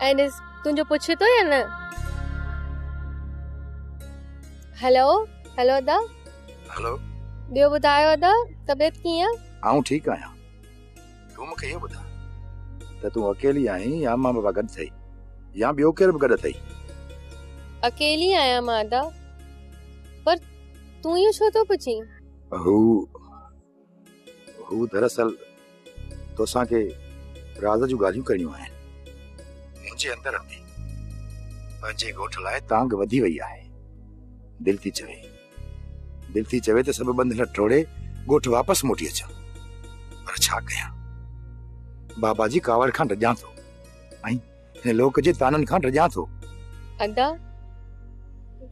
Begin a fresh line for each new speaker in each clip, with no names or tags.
ऐं ॾिस तुंहिंजो पुछे तो या न? हेलो हेलो अदा।
हेलो।
ॿियो ॿुधायो अदा, तबियत कीअं?
आऊं ठीक आहियां। तूं मूंखे इहो ॿुधा त तूं अकेली आहीं या मां बाबा गॾु अथई या ॿियो केरु बि गॾु अथई?
अकेली आहियां मां अदा, पर तूं इहो छो थो पुछीं?
हू दरअसल तोसां खे राज़ जूं ॻाल्हियूं करणियूं आहिनि। मुंहिंजे अंदर में पंहिंजे ॻोठ लाइ तांग वधी वई आहे। दिल थी चवे त सभु बंधन टोड़े ॻोठ वापसि मोटी अचां, पर छा कयां? बाबा जी कावड़ खां डॼां थो ऐं हिन लोक जे ताननि खां डॼां थो।
अदा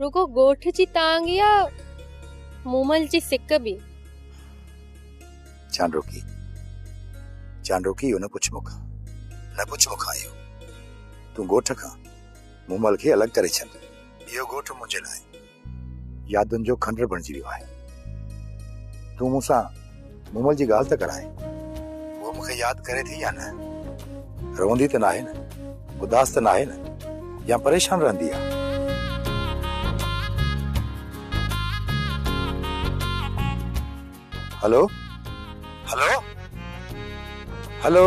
रुगो ॻोठ जी तांग या मूमल जी सिक बि?
चांडोकी इहो न पुछ मूंखां इहो। तूं ॻोठ खां मूमल खे अलॻि करे छॾ। इहो ॻोठ मुंहिंजे लाइ यादुनि जो खंडर बणिजी वियो आहे। तूं मूंसां मूमल जी ॻाल्हि त कराए, उहो मूंखे यादि करे थी या न? रोंदी त नाहे न, उदास त नाहे न, या परेशान रहंदी आहे? Hello hello hello